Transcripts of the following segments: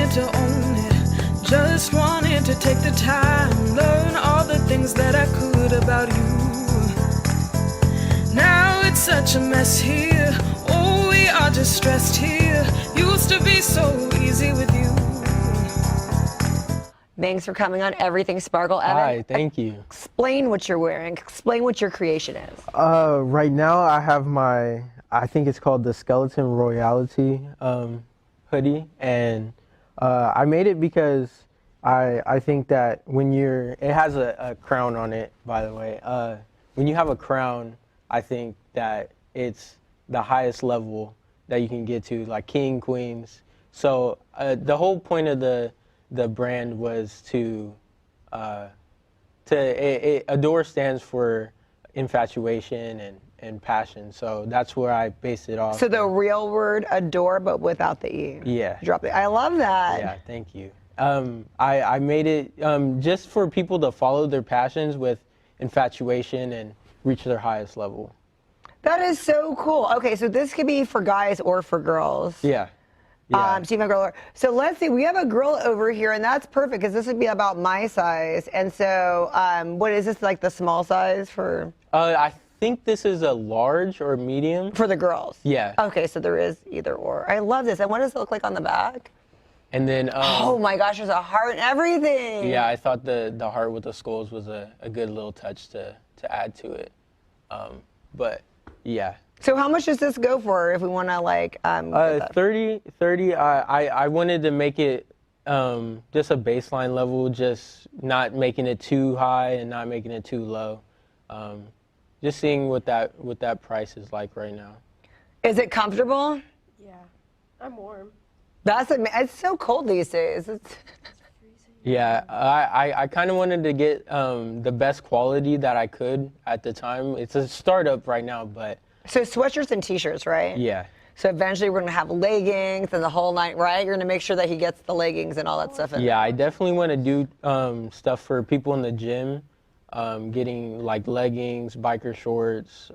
wanted to own it, just wanted to take the time, learn all the things that I could about you. Now it's such a mess here, oh, we are just stressed here. Used to be so easy with you. Thanks for coming on Everything Sparkle, Evan. Hi, thank you. Explain what you're wearing. Explain what your creation is. Right now I have my, I think it's called the Skeleton Royalty hoodie, and I made it because I think that when you're, it has a crown on it, by the way. When you have a crown, I think that it's the highest level that you can get to, like king, queens. So the whole point of the brand was adore stands for infatuation and passion. So that's where I based it off. So the real word adore, but without the E. Yeah. Drop it. I love that. Yeah, thank you. I made it just for people to follow their passions with infatuation and reach their highest level. That is so cool. Okay, so this could be for guys or for girls. Yeah. Yeah. So you have a girl. So let's see. We have a girl over here, and that's perfect because this would be about my size. And so, what is this, like the small size for? I think this is a large or medium. For the girls. Yeah. Okay, so there is either or. I love this. And what does it look like on the back? And then. Oh my gosh, there's a heart and everything. Yeah, I thought the heart with the skulls was a good little touch to add to it. But yeah. So how much does this go for if we want to like? 30. I wanted to make it just a baseline level, just not making it too high and not making it too low. Just seeing what that price is like right now. Is it comfortable? Yeah, I'm warm. It's so cold these days. It's Yeah, I kind of wanted to get the best quality that I could at the time. It's a startup right now, but. So sweatshirts and t-shirts, right? Yeah. So eventually we're going to have leggings and the whole night, right? You're going to make sure that he gets the leggings and all that stuff in. Yeah, I definitely want to do stuff for people in the gym, getting like leggings, biker shorts,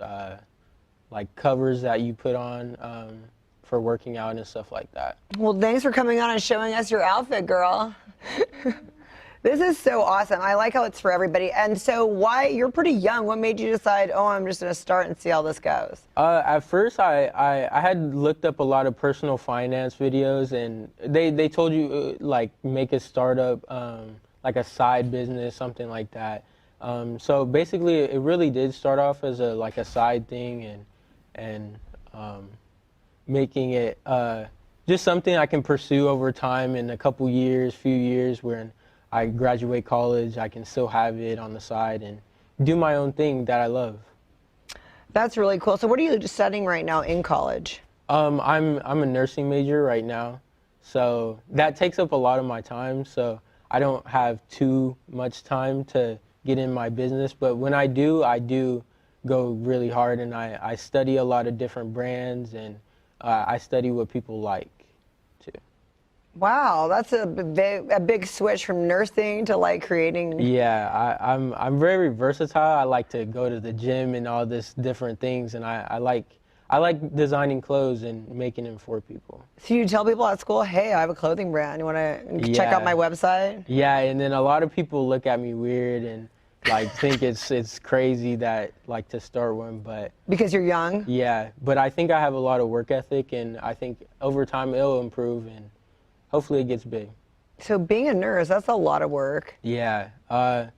like covers that you put on for working out and stuff like that. Well, thanks for coming on and showing us your outfit, girl. This is so awesome. I like how it's for everybody. And so you're pretty young. What made you decide, oh, I'm just going to start and see how this goes? At first, I had looked up a lot of personal finance videos, and they told you, like, make a startup, like a side business, something like that. So basically, it really did start off as a side thing and making it just something I can pursue over time in a couple years, few years, when I graduate college, I can still have it on the side and do my own thing that I love. That's really cool. So what are you studying right now in college? I'm a nursing major right now, so that takes up a lot of my time. So I don't have too much time to get in my business, but when I do go really hard, and I study a lot of different brands, and I study what people like too. Wow, that's a big switch from nursing to like creating. Yeah, I'm very versatile. I like to go to the gym and all this different things, and I like designing clothes and making them for people. So you tell people at school, hey, I have a clothing brand. You want to check out my website? Yeah, and then a lot of people look at me weird and like think it's crazy that like to start one, but because you're young. Yeah, but I think I have a lot of work ethic, and I think over time it'll improve and hopefully it gets big. So being a nurse, that's a lot of work. Yeah, I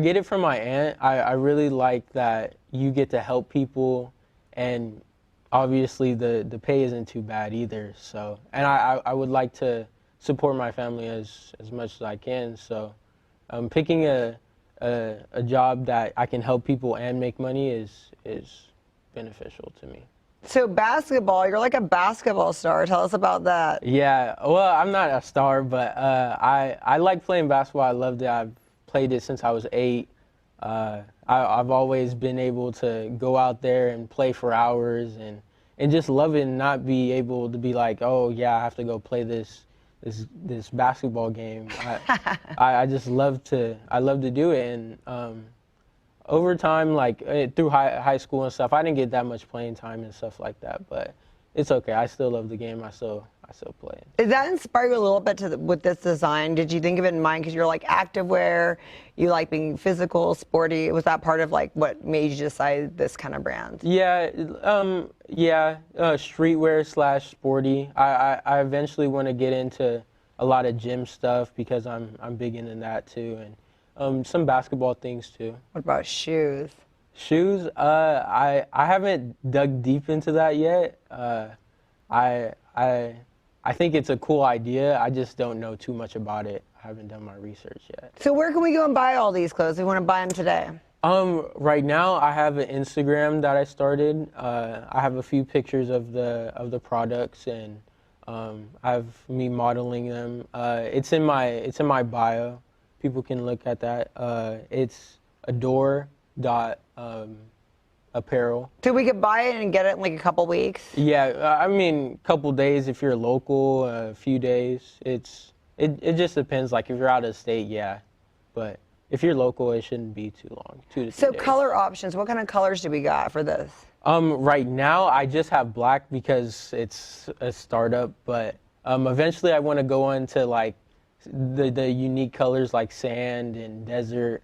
get it from my aunt. I really like that you get to help people, and obviously the pay isn't too bad either. So, and I would like to support my family as much as I can. So, picking a job that I can help people and make money is beneficial to me. So basketball, you're like a basketball star. Tell us about that. Yeah, well, I'm not a star, but I like playing basketball. I loved it. I've played it since I was 8. I've always been able to go out there and play for hours and just love it and not be able to be like, oh yeah, I have to go play this basketball game. I just love to do it, and over time, like through high school and stuff, I didn't get that much playing time and stuff like that, but it's okay. I still love the game. I still I still play. Did that inspire you a little bit with this design? Did you think of it in mind because you're like activewear, you like being physical, sporty? Was that part of like what made you decide this kind of brand? Yeah, streetwear slash sporty. I eventually want to get into a lot of gym stuff because I'm big into that too, and some basketball things too. What about shoes? Shoes, I haven't dug deep into that yet. I think it's a cool idea. I just don't know too much about it. I haven't done my research yet. So where can we go and buy all these clothes? We want to buy them today. Right now I have an Instagram that I started. I have a few pictures of the products, and I have me modeling them. It's in my bio. People can look at that. It's adore.apparel. So we could buy it and get it in like a couple weeks? Yeah, I mean, couple days if you're local, a few days. It just depends. Like if you're out of state, yeah, but if you're local, it shouldn't be too long. 2 to 3 So days. color options. What kind of colors do we got for this? Right now I just have black because it's a startup, but eventually I want to go into like the unique colors like sand and desert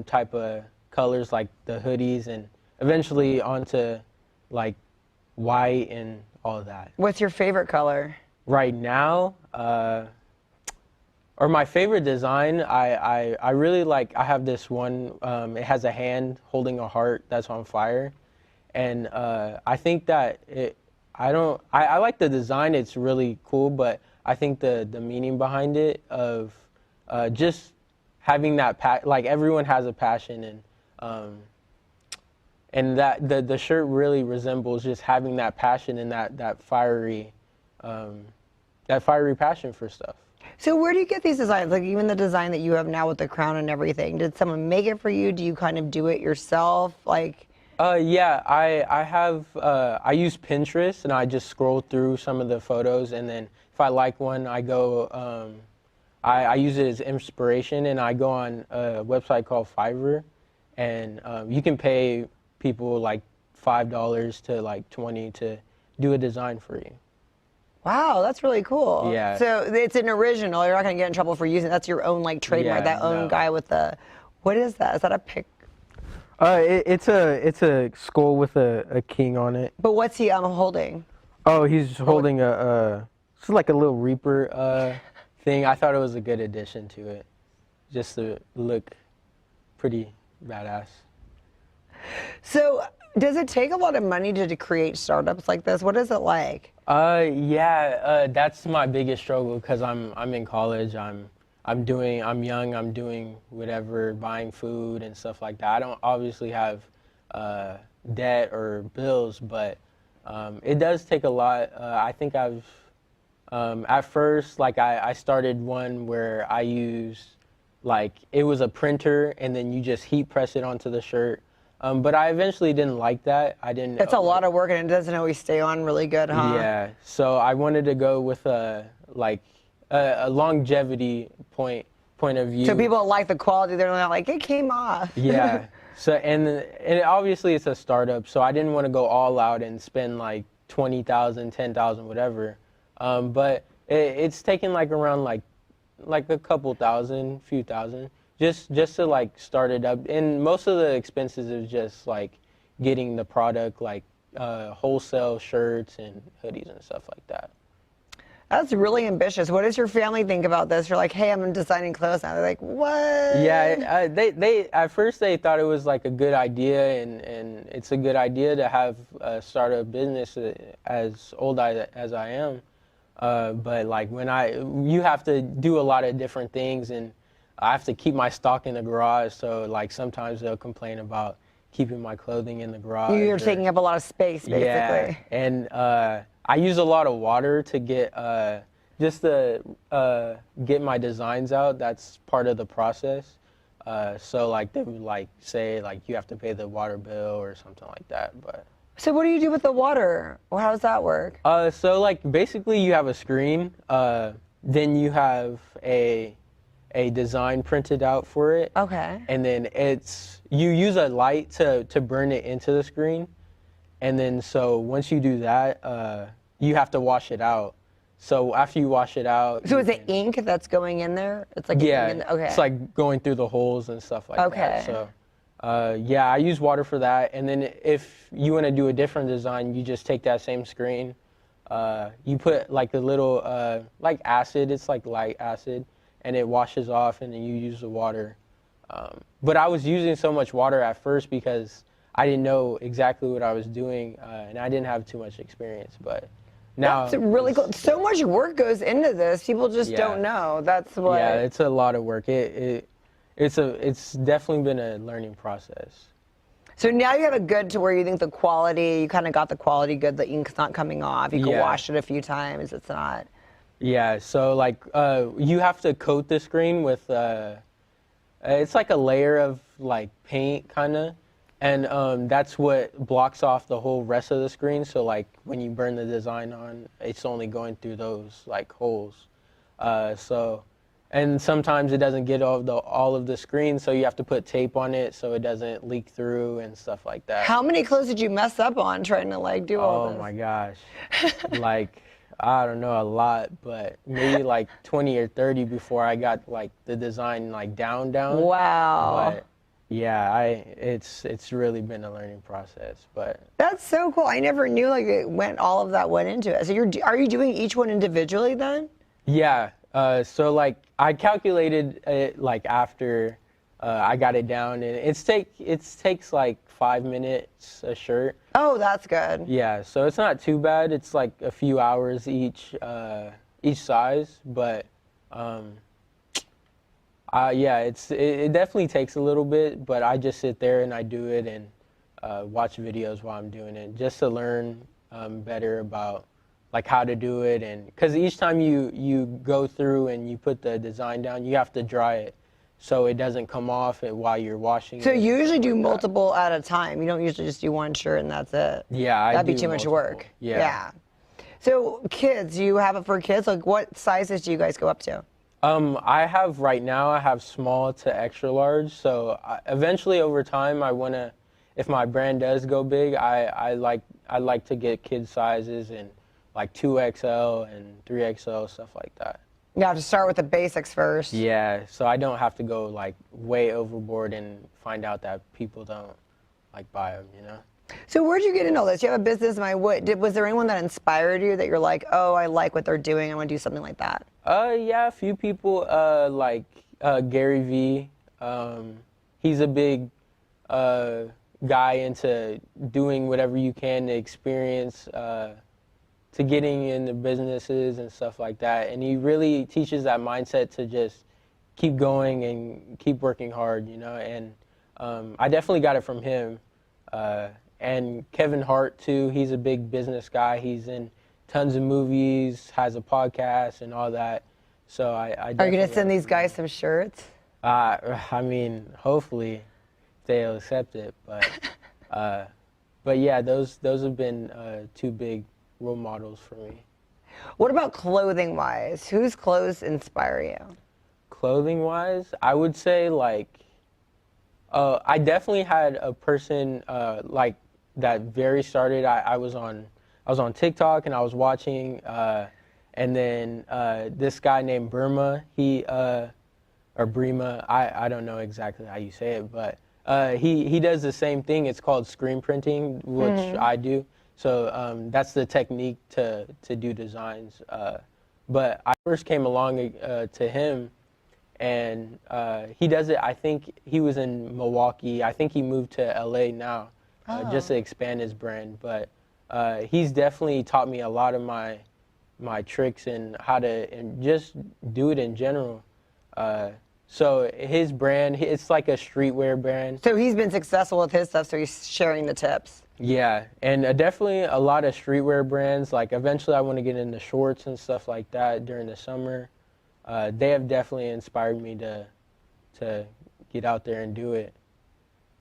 type of colors like the hoodies, and eventually onto like white and all of that. What's your favorite color? Right now, or my favorite design, I really like, I have this one, it has a hand holding a heart that's on fire. And I think that I like the design, it's really cool, but I think the meaning behind it of just having that, like everyone has a passion, and that the shirt really resembles just having that passion and that fiery passion for stuff. So where do you get these designs? Like even the design that you have now with the crown and everything, did someone make it for you? Do you kind of do it yourself? Like, yeah, I use Pinterest and I just scroll through some of the photos, and then if I like one, I go, I use it as inspiration, and I go on a website called Fiverr, and you can pay people like $5 to like $20 to do a design for you. wow, that's really cool. Yeah. So it's an original. You're not going to get in trouble for using it. That's your own like trademark. Yeah, that own no. guy with the, what is that? Is that a pic? It's a skull with a king on it. But what's he holding? Oh, he's holding it's like a little Reaper thing. I thought it was a good addition to it, just to look pretty badass. So does it take a lot of money to create startups like this? What is it like? Yeah, that's my biggest struggle because I'm in college. I'm young. I'm doing whatever, buying food and stuff like that. I don't obviously have debt or bills, but it does take a lot. I think I've at first, like I started one where I used, like, it was a printer and then you just heat press it onto the shirt. But I eventually didn't like that. I didn't. It's a lot of work and it doesn't always stay on really good, huh? Yeah. So I wanted to go with a longevity point of view. So people like the quality. They're not like, it came off. Yeah. So and obviously it's a startup, so I didn't want to go all out and spend like 20,000, 10,000, whatever. But it's taken like around like a couple thousand, few thousand, just to like start it up. And most of the expenses is just like getting the product, like wholesale shirts and hoodies and stuff like that. That's really ambitious. What does your family think about this? You're like, hey, I'm designing clothes now. They're like, what? Yeah, they at first they thought it was like a good idea, and it's a good idea to have start a business as old as I am. But like you have to do a lot of different things, and I have to keep my stock in the garage. So like sometimes they'll complain about keeping my clothing in the garage. You're taking up a lot of space, basically. Yeah, and I use a lot of water to get just to get my designs out. That's part of the process. So like they would like say like you have to pay the water bill or something like that. But So what do you do with the water? Well, how does that work? so like basically you have a screen. Then you have a design printed out for it. Okay. And then you use a light to burn it into the screen. And then so once you do that, you have to wash it out. So after you wash it out. So is it ink that's going in there? It's like Yeah, ink okay. it's like going through the holes and stuff like Okay. that. So, yeah, I use water for that. And then if you want to do a different design, you just take that same screen. You put like a little, like acid, it's like light acid, and it washes off, and then you use the water. But I was using so much water at first because I didn't know exactly what I was doing, and I didn't have too much experience. But now That's really cool. So much work goes into this. People just don't know. That's what. Yeah, it's a lot of work. It's definitely been a learning process. So now you have it good to where you think the quality, you kind of got the quality good, the ink's not coming off. You can wash it a few times, it's not. Yeah, so like you have to coat the screen with, it's like a layer of like paint kind of. And that's what blocks off the whole rest of the screen. So like when you burn the design on, it's only going through those like holes. And sometimes it doesn't get all of the screen, so you have to put tape on it so it doesn't leak through and stuff like that. How many clothes did you mess up on trying to like do all this? Oh my gosh, like I don't know, a lot, but maybe like 20 or 30 before I got like the design like down. Wow. But yeah, it's really been a learning process, but that's so cool. I never knew like all of that went into it. So are you doing each one individually then? Yeah. So like I calculated it like after I got it down, and it takes like 5 minutes a shirt. Oh, that's good. Yeah, so it's not too bad. It's like a few hours each size, but yeah, it definitely takes a little bit, but I just sit there and I do it and watch videos while I'm doing it just to learn better about like how to do it. And because each time you go through and you put the design down, you have to dry it so it doesn't come off while you're washing it. So you usually do multiple at a time. You don't usually just do one shirt and that's it. Yeah, that'd be too much work. Yeah. So kids, you have it for kids? Like what sizes do you guys go up to? I have small to extra large. So eventually over time, I want to, if my brand does go big, I like to get kid sizes and like 2XL and 3XL, stuff like that. You have to start with the basics first. Yeah, so I don't have to go like way overboard and find out that people don't like buy them, you know? So where'd you get into all this? You have a business, was there anyone that inspired you that you're like, oh, I like what they're doing, I want to do something like that? Yeah, a few people, like Gary Vee. He's a big guy into doing whatever you can to experience, to getting into businesses and stuff like that. And he really teaches that mindset to just keep going and keep working hard, you know? And I definitely got it from him. And Kevin Hart, too, he's a big business guy. He's in tons of movies, has a podcast and all that. So I Are you going to send these guys some shirts? I mean, hopefully they'll accept it. But yeah, those have been two big role models for me. What about clothing-wise? Whose clothes inspire you? Clothing-wise, I would say like, I definitely had a person like that very started. I was on TikTok and I was watching, and then this guy named Burma, or Brima, I don't know exactly how you say it, but he does the same thing. It's called screen printing, which I do. So that's the technique to do designs. But I first came along to him, and he does it. I think he was in Milwaukee. I think he moved to LA now, just to expand his brand. But he's definitely taught me a lot of my tricks and how to and just do it in general. So his brand, it's like a streetwear brand. So he's been successful with his stuff, so he's sharing the tips. Yeah, and definitely a lot of streetwear brands. Like eventually I want to get into shorts and stuff like that during the summer. They have definitely inspired me to get out there and do it.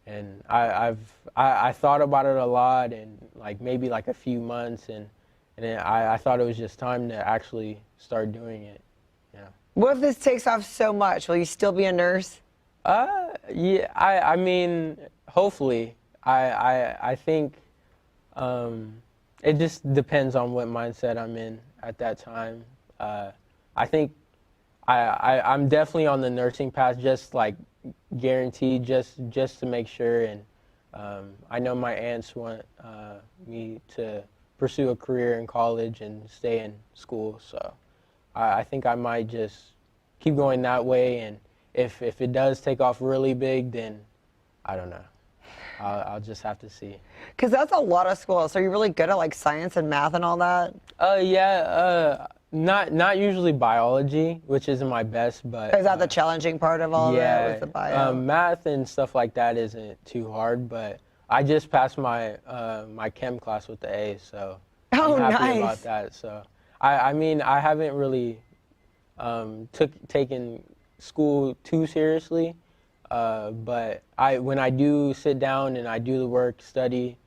And I thought about it a lot, and like maybe like a few months, and then I thought it was just time to actually start doing it. Yeah. What if this takes off so much? Will you still be a nurse? Yeah, I mean, hopefully. I think it just depends on what mindset I'm in at that time. I think I'm definitely on the nursing path, just like guaranteed, just to make sure. And I know my aunts want me to pursue a career in college and stay in school, so I think I might just keep going that way. And if it does take off really big, then I don't know. I'll just have to see. Because that's a lot of school. So are you really good at like science and math and all that? Yeah. Not usually biology, which isn't my best, but Is that the challenging part of all that with the bio? Math and stuff like that isn't too hard, but I just passed my my chem class with the A, so Oh, I'm happy nice. about that. So I mean I haven't really taken school too seriously, but when I do sit down and I do the work, study,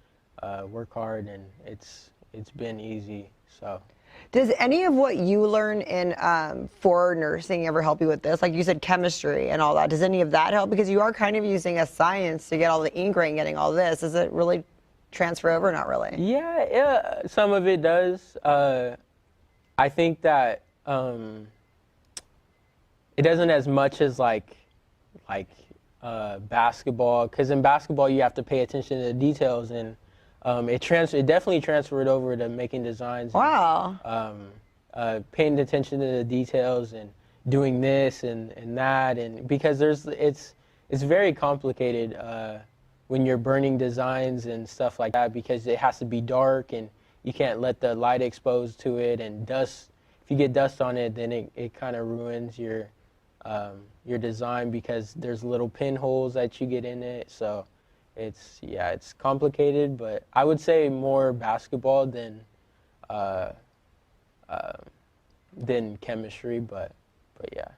work hard, and it's been easy. So. Does any of what you learn in for nursing ever help you with this? Like you said, chemistry and all that. Does any of that help? Because you are kind of using a science to get all the ink and getting all this. Does it really transfer over? Not really. Yeah, some of it does. I think that it doesn't as much as like basketball, because in basketball you have to pay attention to the details, and it definitely transferred over to making designs. Wow. And, paying attention to the details and doing this and that, and because it's very complicated when you're burning designs and stuff like that, because it has to be dark and you can't let the light expose to it, and dust. If you get dust on it, then it kind of ruins your design, because there's little pinholes that you get in it. So it's complicated, but I would say more basketball than chemistry, but yeah.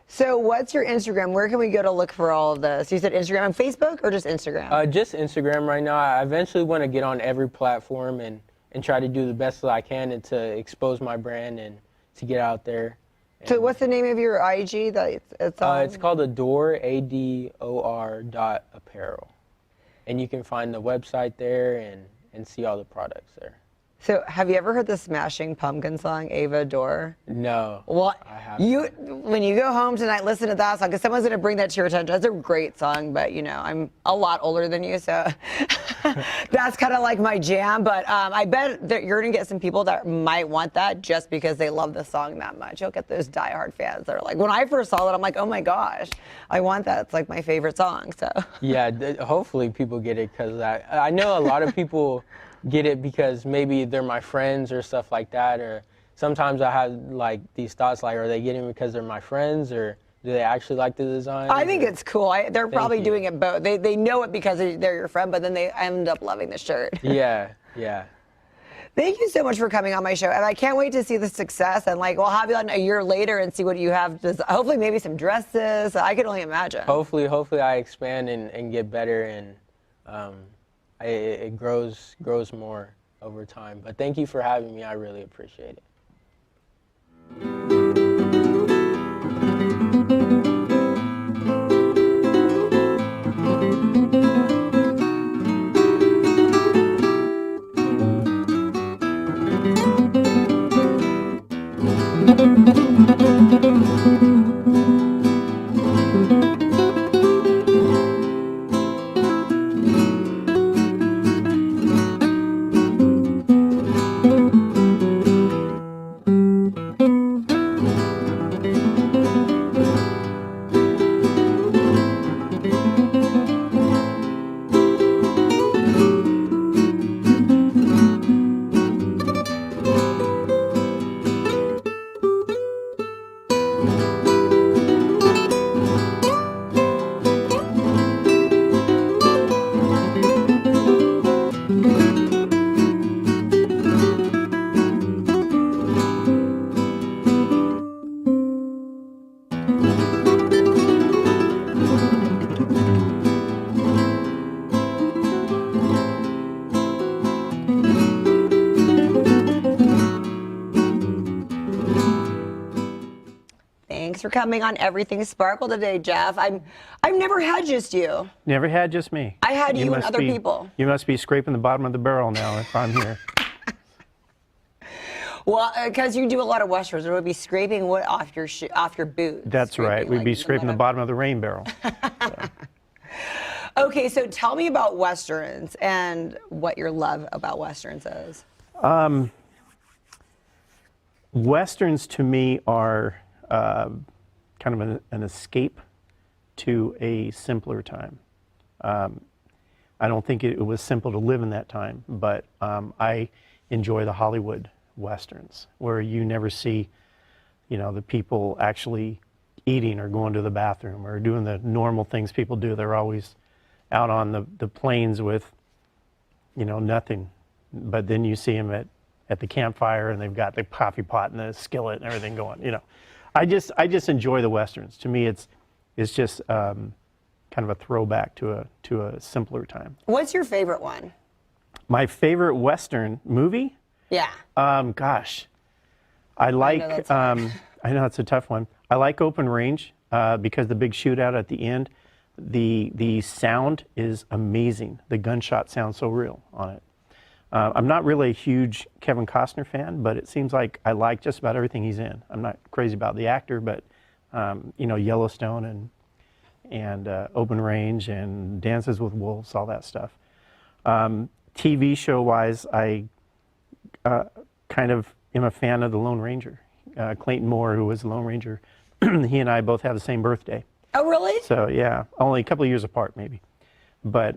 So what's your Instagram? Where can we go to look for all of this? You said Instagram and Facebook, or just Instagram? Just Instagram right now. I eventually want to get on every platform and try to do the best that I can, and to expose my brand and to get out there. So what's the name of your IG that it's on? It's called Adore, ADOR.apparel. And you can find the website there and see all the products there. So have you ever heard the Smashing Pumpkin song, Ava Adore? No. Well, I haven't. when you go home tonight, listen to that song, because someone's going to bring that to your attention. That's a great song, but, you know, I'm a lot older than you, so that's kind of like my jam. But I bet that you're going to get some people that might want that just because they love the song that much. You'll get those diehard fans that are like, when I first saw it, I'm like, oh my gosh, I want that. It's like my favorite song, so. Yeah, hopefully people get it, because I know a lot of people get it because maybe they're my friends or stuff like that, or sometimes I have like these thoughts like, are they getting it because they're my friends, or do they actually like the design? I think it's cool. They're probably doing it both. They know it because they're your friend, but then they end up loving the shirt. Yeah. Thank you so much for coming on my show, and I can't wait to see the success, and like we'll have you on a year later and see what you have. Hopefully maybe some dresses. I can only imagine. Hopefully I expand and get better, and it grows more over time. But thank you for having me. I really appreciate it. Thanks for coming on Everything Sparkle today, Jeff. I've never had just you. Never had just me. I had you and must other people. You must be scraping the bottom of the barrel now if I'm here. Well, because you do a lot of westerns, it would be scraping wood off your boots. That's right. We'd be scraping the bottom of the rain barrel. So. Okay, so tell me about westerns and what your love about westerns is. Westerns to me are kind of an escape to a simpler time. I don't think it was simple to live in that time, but I enjoy the Hollywood westerns where you never see, the people actually eating or going to the bathroom or doing the normal things people do. They're always out on the plains with, nothing. But then you see them at the campfire and they've got the coffee pot and the skillet and everything going. I just enjoy the westerns. To me, it's just kind of a throwback to a simpler time. What's your favorite one? My favorite western movie? Yeah. Gosh, I like. I know it's a tough one. I like Open Range because the big shootout at the end, the sound is amazing. The gunshot sounds so real on it. I'm not really a huge Kevin Costner fan, but it seems like I like just about everything he's in. I'm not crazy about the actor, but Yellowstone and Open Range and Dances with Wolves, all that stuff. TV show wise, I kind of am a fan of the Lone Ranger. Clayton Moore, who was the Lone Ranger, he and I both have the same birthday. Oh, really? So yeah, only a couple of years apart maybe. But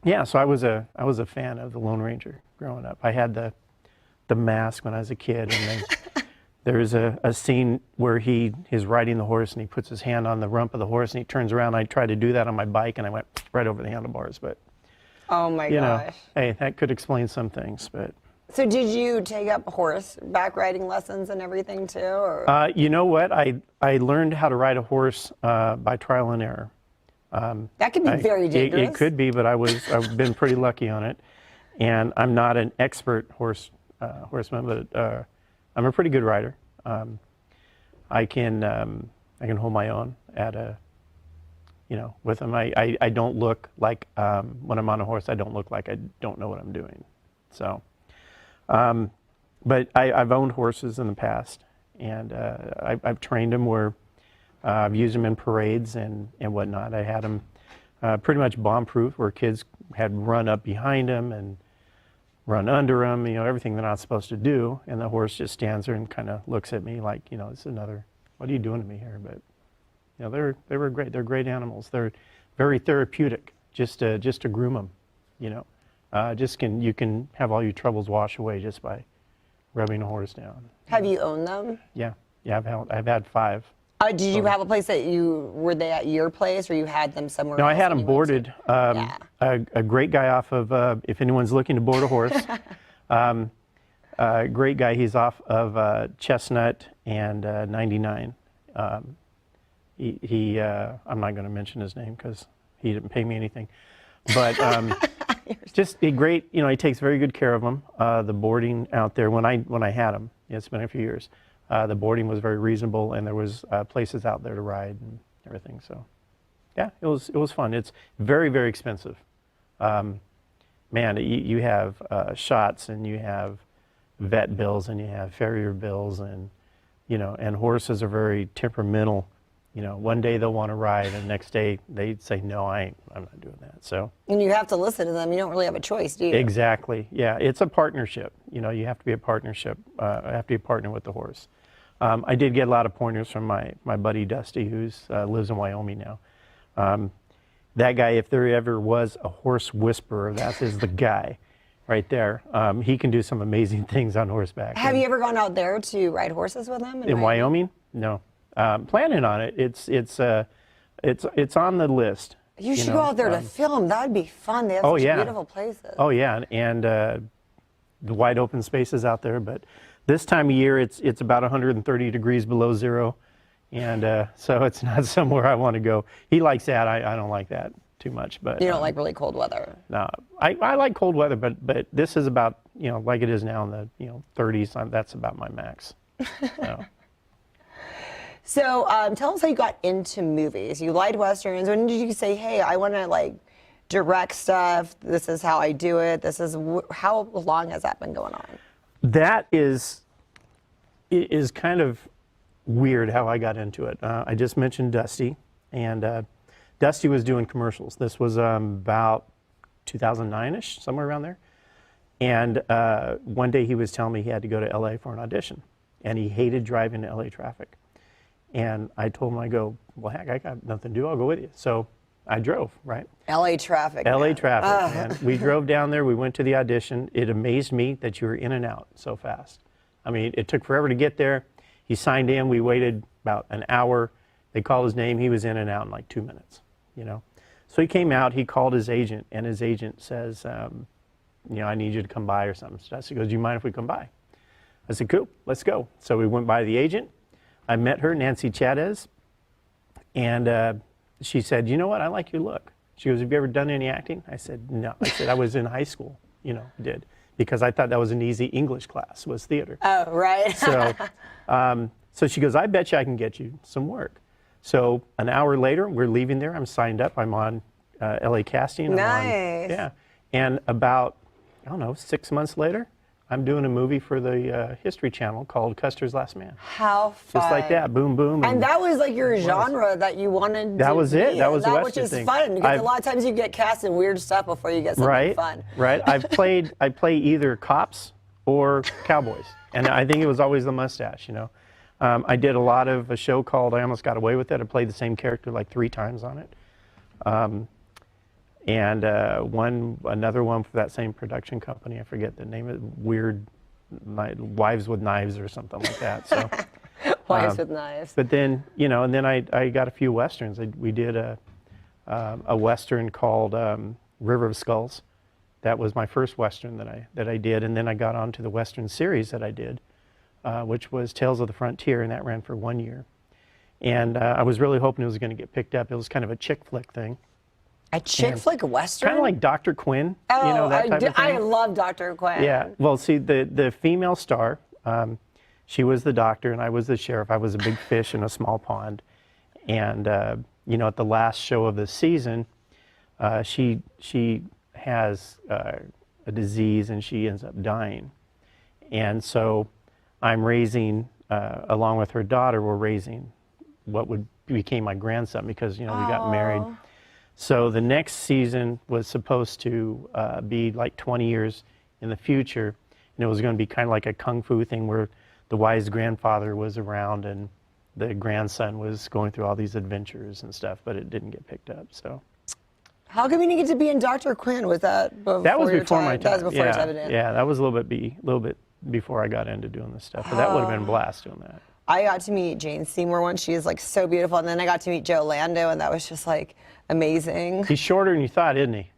yeah, so I was a fan of the Lone Ranger growing up. I had the mask when I was a kid, and then there's a scene where he's riding the horse and he puts his hand on the rump of the horse and he turns around. I tried to do that on my bike and I went right over the handlebars. But oh my gosh. Hey, that could explain some things. But so did you take up horseback riding lessons and everything too? Or? You know what? I learned how to ride a horse by trial and error. That could be very dangerous. It could be, but I've been pretty lucky on it. And I'm not an expert horseman, but I'm a pretty good rider. I can hold my own at with them. I don't look like when I'm on a horse. I don't look like I don't know what I'm doing. So, but I've owned horses in the past, and I've trained them where I've used them in parades and whatnot. I had them pretty much bomb-proof, where kids had run up behind them and run under them, everything they're not supposed to do, and the horse just stands there and kind of looks at me like, it's another, what are you doing to me here? But they were great. They're great animals. They're very therapeutic just to groom them. You can have all your troubles wash away just by rubbing a horse down. Have you owned them? Yeah. I've had 5. Did you have a place that were they at your place, or you had them somewhere? No, else I had them boarded. A great guy off of, if anyone's looking to board a horse, a great guy. He's off of Chestnut and 99. I'm not going to mention his name because he didn't pay me anything. But just a great, he takes very good care of them. The boarding out there, when I had them, it's been a few years. The boarding was very reasonable, and there was places out there to ride and everything. So, yeah, it was fun. It's very, very expensive. Man, you have shots, and you have vet bills, and you have farrier bills, and and horses are very temperamental. One day they'll want to ride, and the next day they say, no, I'm not doing that. So. And you have to listen to them. You don't really have a choice, do you? Exactly. Yeah, it's a partnership. You have to be a partnership. I have to be a partner with the horse. I did get a lot of pointers from my buddy Dusty, who's lives in Wyoming now. That guy, if there ever was a horse whisperer, that is the guy right there. He can do some amazing things on horseback. Have you ever gone out there to ride horses with him? In Wyoming? No. Planning on it. It's on the list. You should go out there to film. That'd be fun. They have such beautiful places. Oh yeah, and the wide open spaces out there. But this time of year, it's about 130 degrees below zero, and so it's not somewhere I want to go. He likes that. I don't like that too much. But you don't like really cold weather. No, I like cold weather, but this is about like it is now in the 30s. That's about my max. So. So tell us how you got into movies. You liked westerns. When did you say, hey, I want to direct stuff. This is how I do it. This is how long has that been going on? that is kind of weird how I got into it. I just mentioned Dusty, and Dusty was doing commercials. This was about 2009-ish, somewhere around there. And one day he was telling me he had to go to LA for an audition, and he hated driving to LA traffic. And I told him, I go, well, heck, I got nothing to do. I'll go with you. So I drove, right? LA traffic. LA man. traffic, man. We drove down there. We went to the audition. It amazed me that you were in and out so fast. I mean, it took forever to get there. He signed in. We waited about an hour. They called his name. He was in and out in like 2 minutes, you know. So he came out. He called his agent, and his agent says, you know, I need you to come by or something. So he goes, do you mind if we come by? I said, cool, let's go. So we went by the agent. I met her, Nancy Chavez, and she said, you know what, I like your look. She goes, have you ever done any acting? I said, no. I said, I was in high school, you know, did. Because I thought that was an easy English class, was theater. Oh, right. So she goes, I bet you I can get you some work. So an hour later, we're leaving there. I'm signed up. I'm on LA Casting. Nice. Yeah. And about, I don't know, 6 months later, I'm doing a movie for the History Channel called Custer's Last Man. How fun. Just like that, boom, boom. And that was like your genre that you wanted that to was it. be That in. was the That, Western which is thing. fun, because a lot of times you get cast in weird stuff before you get something fun. Right. I play either cops or cowboys. And I think it was always the mustache, you know. I did a lot of a show called I Almost Got Away With It. I played the same character like 3 times on it. And another one for that same production company, I forget the name of it, Weird Wives with Knives or something like that. So, Wives with Knives. But then, you know, and then I got a few Westerns. We did a Western called River of Skulls. That was my first Western that I did. And then I got onto the Western series that I did, which was Tales of the Frontier, and that ran for 1 year. And I was really hoping it was going to get picked up. It was kind of a chick flick thing. A chick flick Western? Kind of like Dr. Quinn, oh, you know, that type of thing. I love Dr. Quinn. Yeah, well, see, the female star, she was the doctor and I was the sheriff. I was a big fish in a small pond. And, you know, at the last show of the season, she has a disease and she ends up dying. And so I'm raising, along with her daughter, we're raising what became my grandson because, you know, we got married. So the next season was supposed to be like 20 years in the future, and it was going to be kind of like a kung fu thing where the wise grandfather was around and the grandson was going through all these adventures and stuff, but it didn't get picked up. So how come you didn't get to be in Dr. Quinn? Was that before that was your before time? my time. That was before your time. Yeah, that was a little bit before I got into doing this stuff. But that would have been a blast doing that. I got to meet Jane Seymour once. She is like so beautiful. And then I got to meet Joe Lando, and that was just like amazing. He's shorter than you thought, isn't he?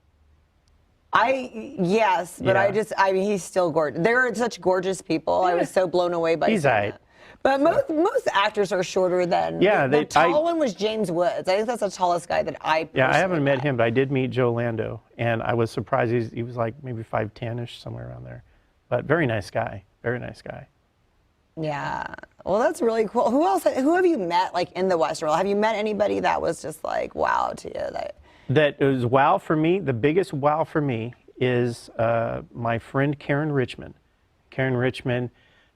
Yes, but Yeah. I mean, he's still gorgeous. They're such gorgeous people. I was so blown away by He's seeing aight. that. But most actors are shorter than. Yeah, the tall one was James Woods. I think that's the tallest guy that I. Yeah, I haven't personally met him, but I did meet Joe Lando, and I was surprised he was like maybe 5'10"-ish, somewhere around there. But very nice guy, very nice guy. Yeah. Well, that's really cool. Who else? Who have you met like in the Western world? Have you met anybody that was just like wow to you? That was wow for me. The biggest wow for me is my friend Karen Richmond. Karen Richmond,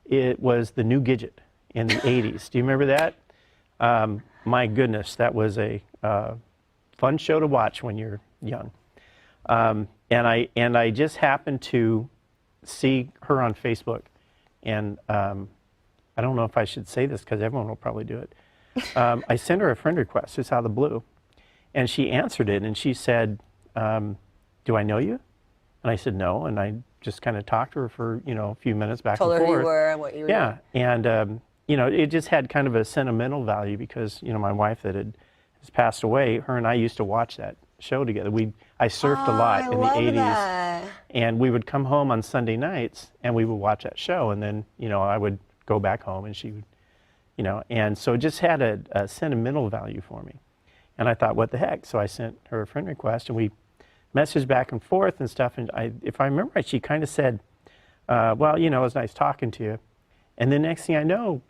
it was the New Gidget in the 80s. Do you remember that? My goodness, that was a fun show to watch when you're young. And I just happened to see her on Facebook, and I don't know if I should say this because everyone will probably do it. I sent her a friend request just out of the blue, and she answered it, and she said, "Do I know you?" And I said, "No," and I just kind of talked to her for a few minutes back and forth. Told her who you were and what you were doing. And it just had kind of a sentimental value because my wife that has passed away, her and I used to watch that show together. I surfed a lot in the 80s, that. and we would come home on Sunday nights and we would watch that show, and then I would go back home and she would, and so it just had a sentimental value for me. And I thought, what the heck? So I sent her a friend request, and we messaged back and forth and stuff. And if I remember right, she kind of said, well, it was nice talking to you. And the next thing I know,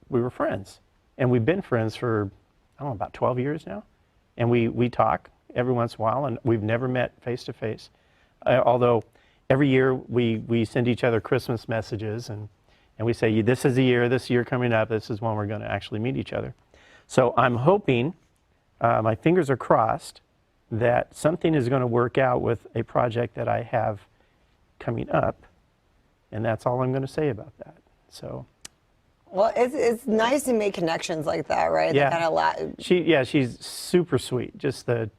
we were friends. And we've been friends for, I don't know, about 12 years now. And we talk every once in a while, and we've never met face to face. Although every year we send each other Christmas messages, and we say, this is the year, this year coming up, this is when we're going to actually meet each other. So I'm hoping, my fingers are crossed, that something is going to work out with a project that I have coming up, and that's all I'm going to say about that. So. Well, it's nice to make connections like that, right? Yeah. That kind of she's super sweet. Just the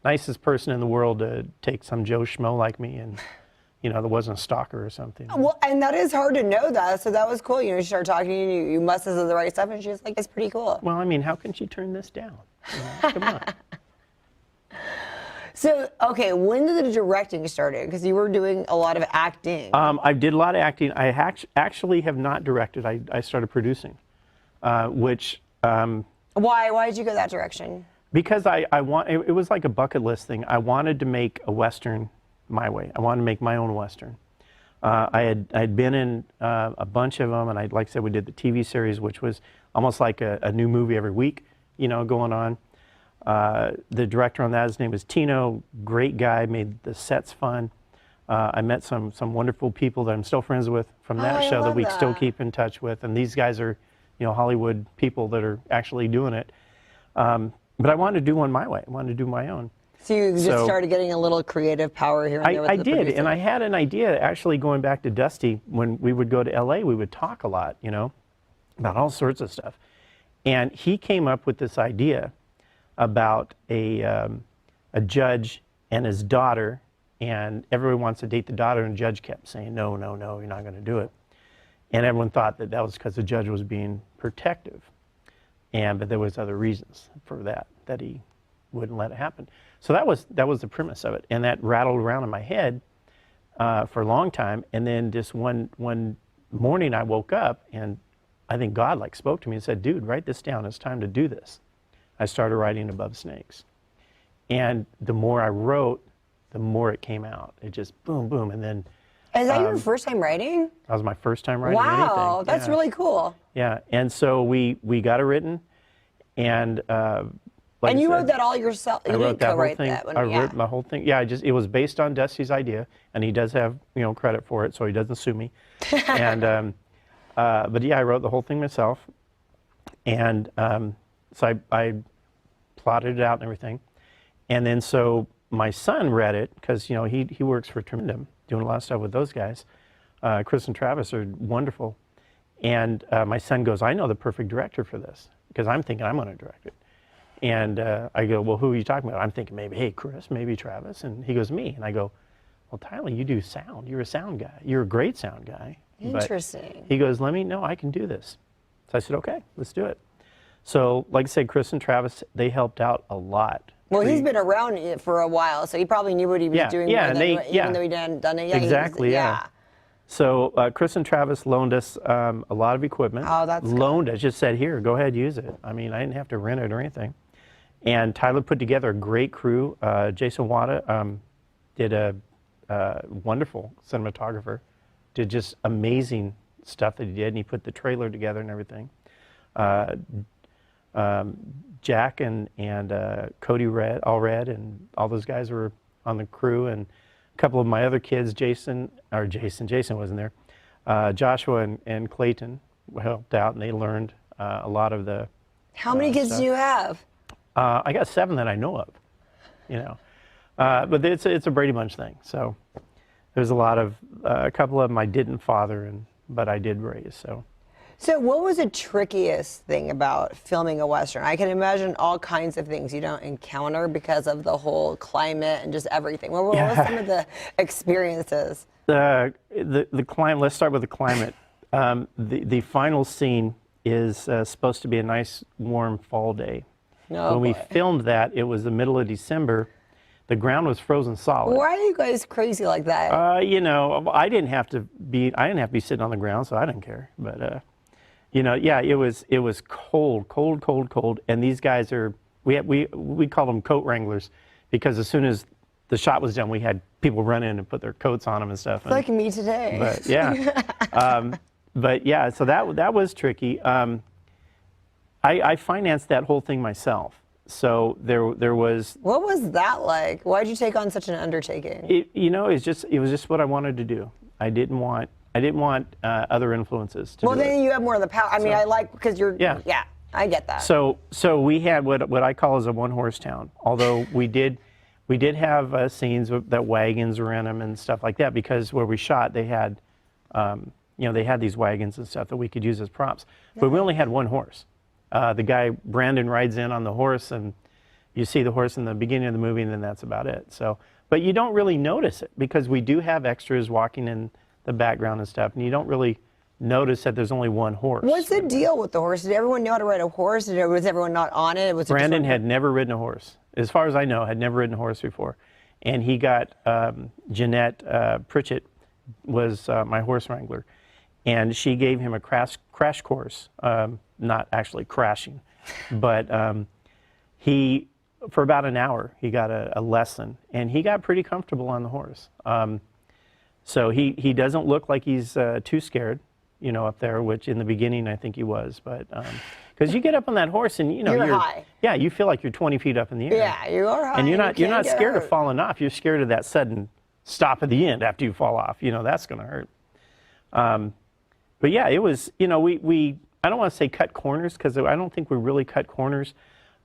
nicest person in the world to take some Joe Schmo like me and, that wasn't a stalker or something. Well, and that is hard to know that, so that was cool. She started talking to you, you must have said the right stuff, and she was like, it's pretty cool. Well, I mean, how can she turn this down? Come on. So, okay, when did the directing started? Because you were doing a lot of acting. I did a lot of acting. I actually have not directed. I started producing, which... Why did you go that direction? Because it was like a bucket list thing. I wanted to make a Western my way. I wanted to make my own Western. I'd been in a bunch of them, and like I said, we did the TV series, which was almost like a new movie every week, going on. The director on that, his name was Tino, great guy, made the sets fun. I met some wonderful people that I'm still friends with from that show that we still keep in touch with, and these guys are, Hollywood people that are actually doing it. But I wanted to do one my way. I wanted to do my own. So you just started getting a little creative power here and there with I the did, producing. and I had an idea, actually going back to Dusty, when we would go to LA, we would talk a lot, about all sorts of stuff. And he came up with this idea about a judge and his daughter, and everyone wants to date the daughter, and the judge kept saying, no, no, no, you're not going to do it. And everyone thought that was because the judge was being protective. But there was other reasons for that he wouldn't let it happen. So that was the premise of it, and that rattled around in my head for a long time. And then just one morning I woke up, and I think God spoke to me and said, dude, write this down, it's time to do this. I started writing Above Snakes. And the more I wrote, the more it came out. It just boom, boom, and then... Is that your first time writing? That was my first time writing anything. Wow, that's really cool. Yeah, and so we got it written, and like and you I said, wrote that all yourself. You didn't co-write that. I wrote the whole thing. Yeah, it was based on Dusty's idea, and he does have credit for it, so he doesn't sue me. And but yeah, I wrote the whole thing myself, and so I plotted it out and everything, and then so my son read it because he works for Tremendum, doing a lot of stuff with those guys. Chris and Travis are wonderful, and my son goes, I know the perfect director for this, because I'm thinking I'm going to direct it. And I go, well, who are you talking about? I'm thinking maybe, hey, Chris, maybe Travis. And he goes, me. And I go, well, Tyler, you do sound. You're a sound guy. You're a great sound guy. Interesting. But he goes, let me know. I can do this. So I said, okay, let's do it. So like I said, Chris and Travis, they helped out a lot. Well, he's been around for a while, so he probably knew what he was doing more than even though he hadn't done it yet. Exactly, yeah. So Chris and Travis loaned us a lot of equipment. Oh, that's loaned us, just said, here, go ahead, use it. I mean, I didn't have to rent it or anything. And Tyler put together a great crew. Jason Wada did a wonderful cinematographer, did just amazing stuff that he did, and he put the trailer together and everything. Jack and Cody Allred and all those guys were on the crew, and a couple of my other kids, Jason wasn't there, Joshua and Clayton helped out, and they learned a lot of the How many kids do you have? I got 7 that I know of, but it's a Brady Bunch thing. So there's a couple of them I didn't father, but I did raise. So what was the trickiest thing about filming a Western? I can imagine all kinds of things you don't encounter because of the whole climate and just everything. What were some of the experiences? The climate. Let's start with the climate. The final scene is supposed to be a nice warm fall day. Oh, when we filmed that, it was the middle of December. The ground was frozen solid. Why are you guys crazy like that? I didn't have to be sitting on the ground, so I didn't care. But yeah, it was cold, and these guys we call them coat wranglers, because as soon as the shot was done, we had people run in and put their coats on them and stuff. It's like me today. But yeah, but yeah, so that was tricky. I financed that whole thing myself, So there was. What was that like? Why'd you take on such an undertaking? It was just what I wanted to do. I didn't want other influences to Well, do it. then you have more of the power. I mean, I like because you're. Yeah. Yeah, I get that. So we had what I call as a one-horse town. Although we did have scenes that wagons were in them and stuff like that, because where we shot they had, they had these wagons and stuff that we could use as props. But we only had one horse. The guy Brandon rides in on the horse, and you see the horse in the beginning of the movie, and then that's about it. So, but you don't really notice it because we do have extras walking in the background and stuff, and you don't really notice that there's only one horse. What's the deal with the horse? Did everyone know how to ride a horse? Was everyone not on it? Brandon had never ridden a horse, as far as I know, had never ridden a horse before, and he got Jeanette Pritchett was my horse wrangler, and she gave him a crash course, not actually crashing, but he, for about an hour, he got a lesson, and he got pretty comfortable on the horse. So he doesn't look like he's too scared, up there, which in the beginning I think he was, but because you get up on that horse and you're high. Yeah, you feel like you're 20 feet up in the air. Yeah, you are high. And you're not get scared hurt. of falling off. You're scared of that sudden stop at the end after you fall off. That's going to hurt. But yeah, it was. We I don't want to say cut corners because I don't think we really cut corners,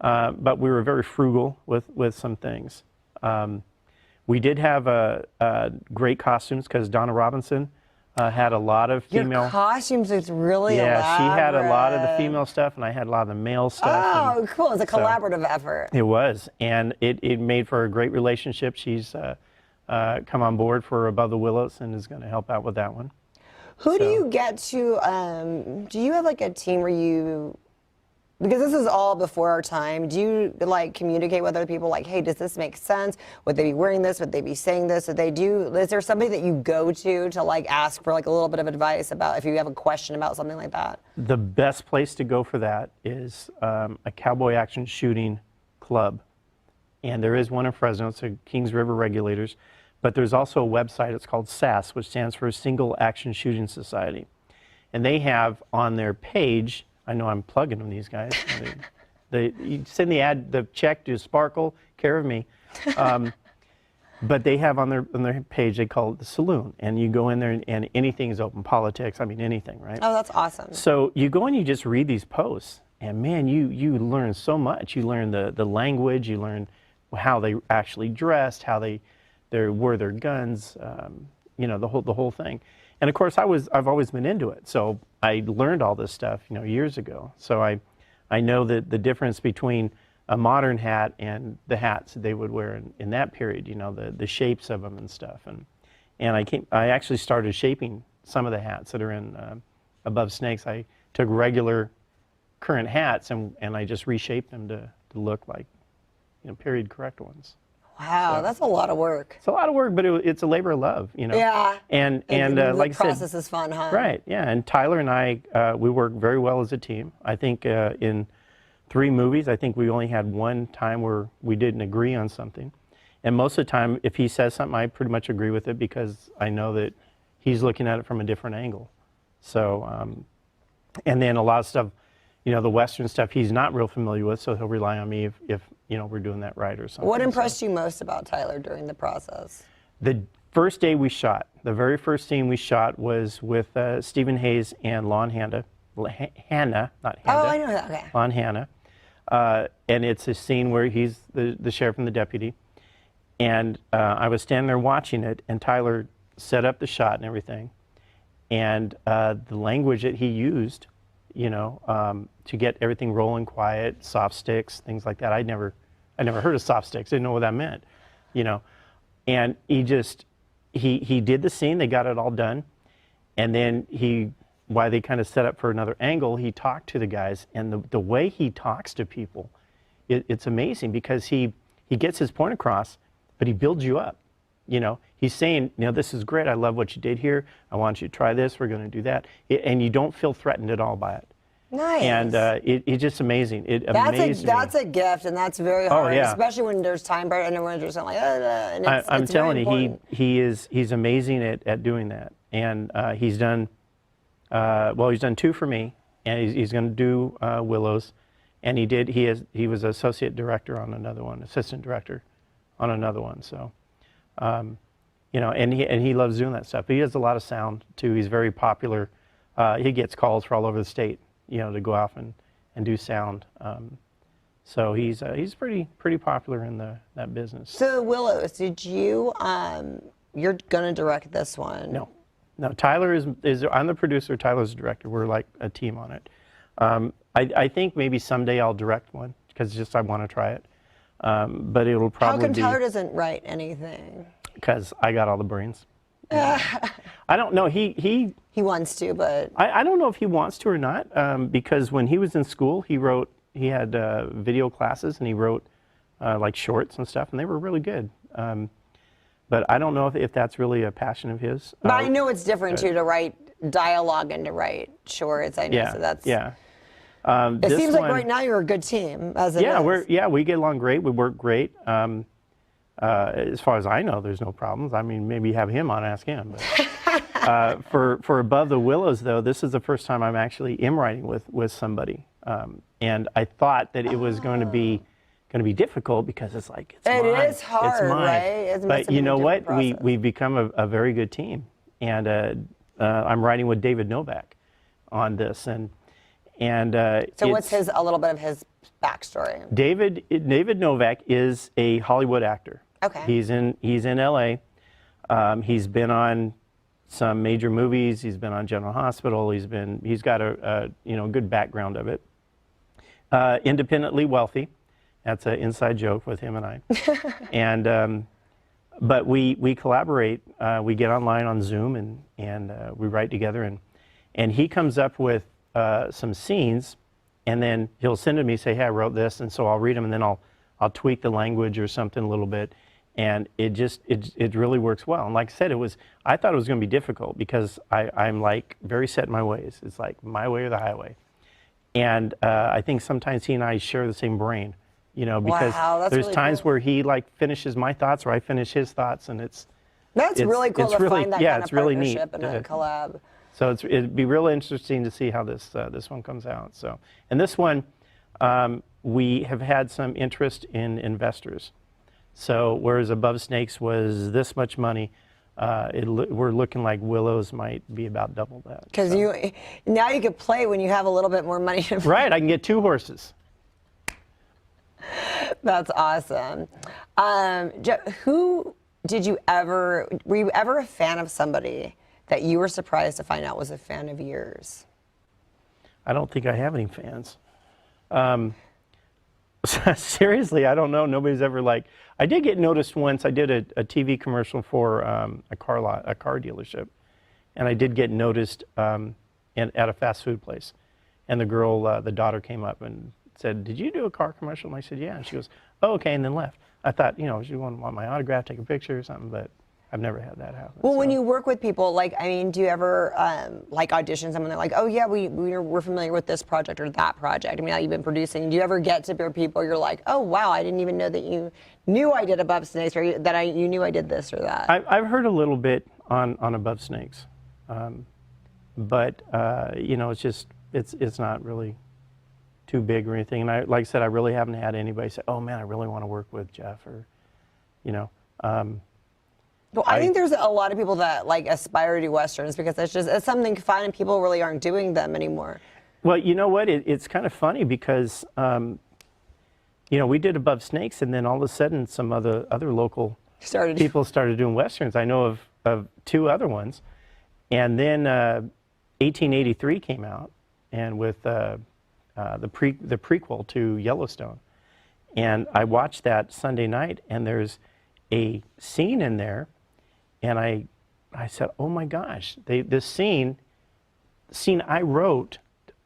but we were very frugal with some things. We did have great costumes because Donna Robinson had a lot of female. Your costumes is really elaborate. She had a lot of the female stuff, and I had a lot of the male stuff. Oh, cool! It's a collaborative effort. It was, and it made for a great relationship. She's come on board for Above the Willows and is going to help out with that one. Who do you get to? Do you have like a team where you? Because this is all before our time. Do you like communicate with other people? Like, hey, does this make sense? Would they be wearing this? Would they be saying this? Would they do? Is there somebody that you go to like ask for like a little bit of advice about if you have a question about something like that? The best place to go for that is a cowboy action shooting club, and there is one in Fresno. It's a Kings River Regulators, but there's also a website. It's called SAS, which stands for Single Action Shooting Society, and they have on their page. I know I'm plugging them, these guys. You send the check to Sparkle, care of me. But they have on their page, they call it the Saloon. And you go in there and anything is open, politics, I mean anything, right? Oh, that's awesome. So you go and you just read these posts. And man, you learn so much. You learn the language, you learn how they actually dressed, how they wore their guns, the whole thing. And of course, I've always been into it, so I learned all this stuff, years ago. So I know that the difference between a modern hat and the hats they would wear in that period, the shapes of them and stuff. And I actually started shaping some of the hats that are in Above Snakes. I took regular current hats and I just reshaped them to look like, period correct ones. Wow, that's a lot of work. It's a lot of work, but it's a labor of love, Yeah. And like I said, the process is fun, huh? Right. Yeah. And Tyler and I, we work very well as a team. I think in 3 movies, I think we only had one time where we didn't agree on something. And most of the time, if he says something, I pretty much agree with it because I know that he's looking at it from a different angle. So, and then a lot of stuff, the Western stuff, he's not real familiar with, so he'll rely on me if we're doing that right or something. What impressed you most about Tyler during the process? The first day we shot, the very first scene we shot was with Stephen Hayes and Lon Hannah, not Hannah. Oh, I know that. Okay. Lon Hannah, and it's a scene where he's the sheriff and the deputy, and I was standing there watching it, and Tyler set up the shot and everything, and the language that he used, to get everything rolling quiet, soft sticks, things like that. I never heard of soft sticks. Didn't know what that meant, And he did the scene. They got it all done, and then while they kind of set up for another angle, he talked to the guys, and the way he talks to people, it's amazing because he gets his point across, but he builds you up. He's saying, this is great. I love what you did here. I want you to try this. We're going to do that, and you don't feel threatened at all by it. Nice. And it's just amazing. That's a gift, and that's very hard, yeah. especially when there's time pressure and everyone's just like, and I'm telling you, he's amazing at doing that. And he's done 2 for me, and he's going to do Willows, and he was associate director on another one, assistant director on another one. So, you know, and he loves doing that stuff. But he does a lot of sound too. He's very popular. He gets calls for all over the state, you know, to go off and do sound. So he's pretty popular in that business. So Willows, did you you're gonna direct this one? No. Tyler is I'm the producer. Tyler's the director. We're like a team on it. I think maybe someday I'll direct one because just I want to try it. But it'll probably How come Tyler doesn't write anything? Because I got all the brains. I don't know. He wants to, but I don't know if he wants to or not. Because when he was in school, he had video classes and he wrote like shorts and stuff, and they were really good. But I don't know if that's really a passion of his. But I know it's different too to write dialogue and to write shorts. I know, yeah, so that's yeah. It seems like right now you're a good team, as it is. We get along great. We work great. As far as I know, there's no problems. I mean, maybe have him on, ask him. But, for Above the Willows, though, this is the first time I'm actually writing with somebody, and I thought that it was going to be difficult because it's like it's mine. It is hard, it's mine. right? But you know what? We've become a very good team, and I'm writing with David Novak on this, and so what's a little bit of his backstory? David Novak is a Hollywood actor. Okay. He's in LA. He's been on some major movies. He's been on General Hospital. He's got a good background of it. Independently wealthy. That's an inside joke with him and I. And but we collaborate. We get online on Zoom and we write together. And he comes up with some scenes, and then he'll send it to me, say, hey, I wrote this, and so I'll read them, and then I'll tweak the language or something a little bit, and it really works well. And like I said, I thought it was going to be difficult because I'm like very set in my ways. It's like my way or the highway. And I think sometimes he and I share the same brain, you know, because that's there's really times cool. where he like finishes my thoughts or I finish his thoughts, and it's really cool to find that kind of really neat partnership and a collab. So it'd be real interesting to see how this one comes out. So, and this one, we have had some interest in investors. So whereas Above Snakes was this much money, we're looking like Willows might be about double that. Because now you could play when you have a little bit more money. Right, I can get 2 horses. That's awesome. Were you ever a fan of somebody that you were surprised to find out was a fan of yours? I don't think I have any fans. Seriously, I don't know. Nobody's ever I did get noticed once. I did a TV commercial for a car dealership, and I did get noticed at a fast food place. And the girl, the daughter came up and said, did you do a car commercial? And I said, yeah. And she goes, oh, okay, and then left. I thought, she want my autograph, take a picture or something, but I've never had that happen. Well, when you work with people, do you ever audition someone? They're like, oh yeah, we're familiar with this project or that project. I mean, now you've been producing. Do you ever get to where people you're like, oh wow, I didn't even know that you knew I did Above Snakes, or you knew I did this or that? I've heard a little bit on Above Snakes, but it's not really too big or anything. And like I said, I really haven't had anybody say, oh man, I really want to work with Jeff, or Well, I think there's a lot of people that aspire to do westerns because it's something fun and people really aren't doing them anymore. Well, you know what? It's kind of funny because we did Above Snakes, and then all of a sudden some other local people started doing westerns. I know of 2 other ones, and then 1883 came out, and with the prequel to Yellowstone, and I watched that Sunday night, and there's a scene in there. And I said, oh my gosh, this scene I wrote,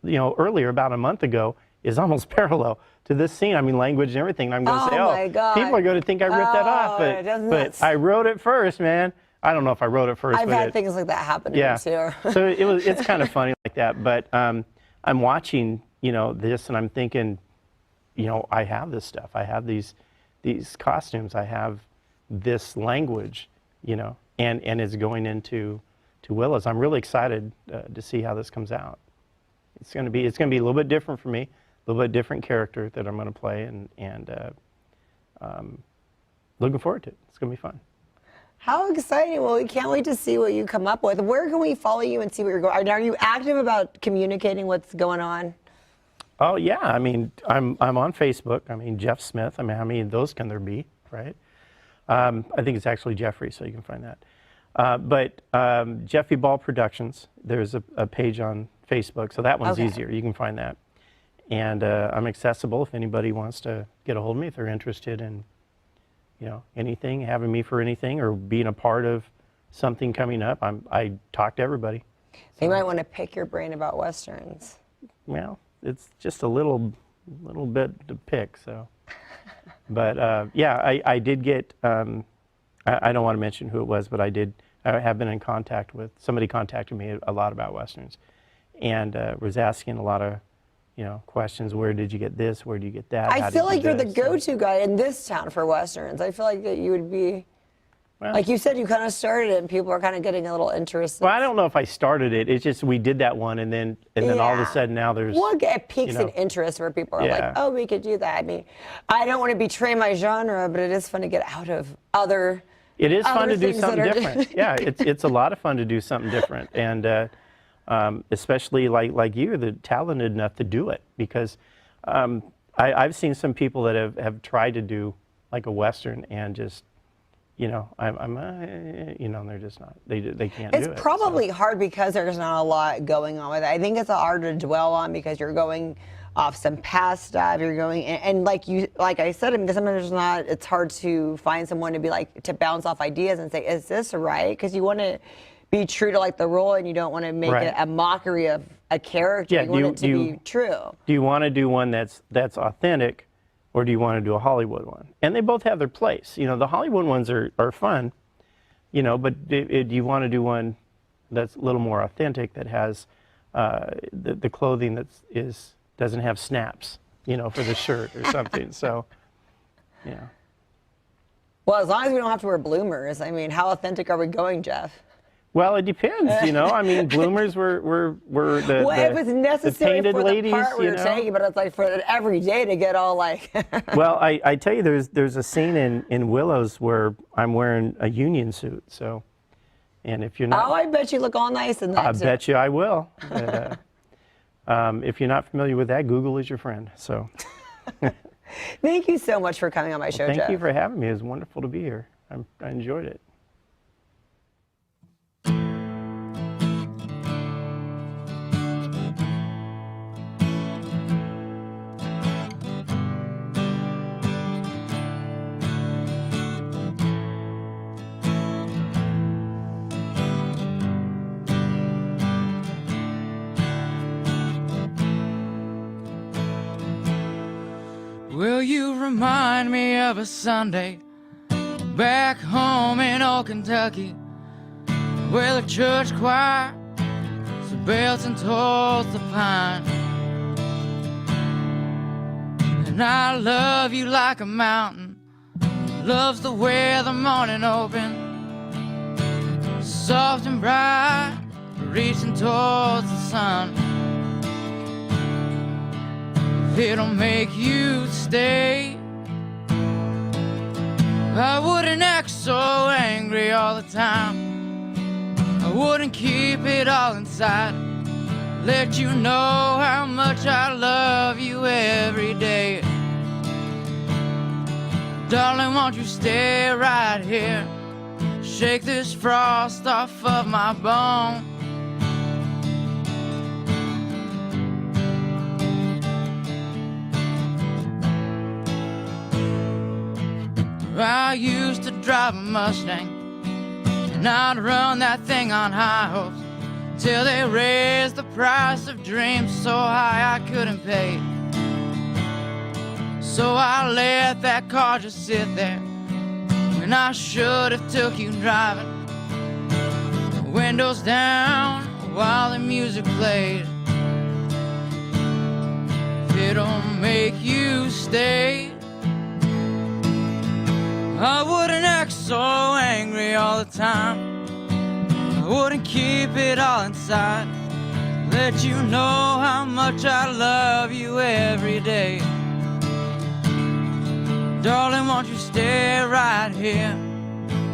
earlier about a month ago is almost parallel to this scene. I mean, language and everything. And I'm going to say, my God. People are going to think I ripped that off, but I wrote it first, man. I don't know if I wrote it first. I've had things like that happen to me too. So it's kind of funny like that. But I'm watching, this, and I'm thinking, I have this stuff. I have these costumes. I have this language. And it's going into Willows. I'm really excited to see how this comes out. It's going to be a little bit different for me. little bit different character that I'm going to play, and looking forward to it. It's going to be fun. How exciting. Well, we can't wait to see what you come up with. Where can we follow you and see what you're going? Are you active about communicating what's going on? Oh yeah, I mean, I'm on Facebook. I mean, Jeff Smith. I mean, how many of those can there be, right? I think it's actually Jeffrey, so you can find that. But Jeffy Ball Productions, there's a page on Facebook, so that one's easier. You can find that. And I'm accessible if anybody wants to get a hold of me, if they're interested in, you know, anything, having me for anything, or being a part of something coming up. I talk to everybody. So you might want to pick your brain about Westerns. Well, it's just a little bit to pick, so. But yeah, I did get, I don't want to mention who it was, but I have been in contact with, somebody contacted me a lot about Westerns, and was asking a lot of, you know, questions. Where did you get this? Where do you get that? I feel like you're the go-to guy in this town for Westerns. I feel like that you would be, well, like you said, you kind of started it, and people are kind of getting a little interested. Well, I don't know if I started it. It's just we did that one, and then all of a sudden now there's. Well, it piques an interest where people are like, oh, we could do that. I mean, I don't want to betray my genre, but it is fun to get out of other. It is fun to do things something that are different. Yeah, it's a lot of fun to do something different, and especially like you, the talented enough to do it, because I've seen some people that have tried to do like a Western and just. You know, you know, they're just not, they can't do it. It's probably hard because there's not a lot going on with it. I think it's hard to dwell on because you're going off some past stuff. You're going, and like I said, I mean, sometimes there's not, it's hard to find someone to be like, to bounce off ideas and say, is this right? Because you want to be true to like the role, and you don't want to make it a mockery of a character. Yeah, you want it to be true. Do you want to do one that's authentic? Or do you want to do a Hollywood one? And they both have their place. You know, the Hollywood ones are fun, you know, but do you want to do one that's a little more authentic, that has the clothing doesn't have snaps, you know, for the shirt or something. So, yeah. Well, as long as we don't have to wear bloomers. I mean, how authentic are we going, Jeff? Well, it depends, you know. I mean, bloomers were the well, it was necessary painted for ladies, the part we were taking, but it's like for every day to get all like. Well, I tell you, there's a scene in Willows where I'm wearing a union suit, so, and if you're not. Oh, I bet you look all nice in that. I bet you I will. But, if you're not familiar with that, Google is your friend. So. Thank you so much for coming on my show, Jeff. Jeff. Thank you for having me. It was wonderful to be here. I enjoyed it. Will you remind me of a Sunday back home in old Kentucky, where the church choir so belting towards the pine, and I love you like a mountain loves the way the morning open, soft and bright, reaching towards the sun. It'll make you stay. I wouldn't act so angry all the time. I wouldn't keep it all inside. Let you know how much I love you every day. Darling, won't you stay right here? Shake this frost off of my bone. I used to drive a Mustang, and I'd run that thing on high hopes, till they raised the price of dreams so high I couldn't pay. So I let that car just sit there, when I should have took you driving. Windows down while the music played. If it'll make you stay, I wouldn't act so angry all the time. I wouldn't keep it all inside. let you know how much I love you every day. Darling, won't you stay right here?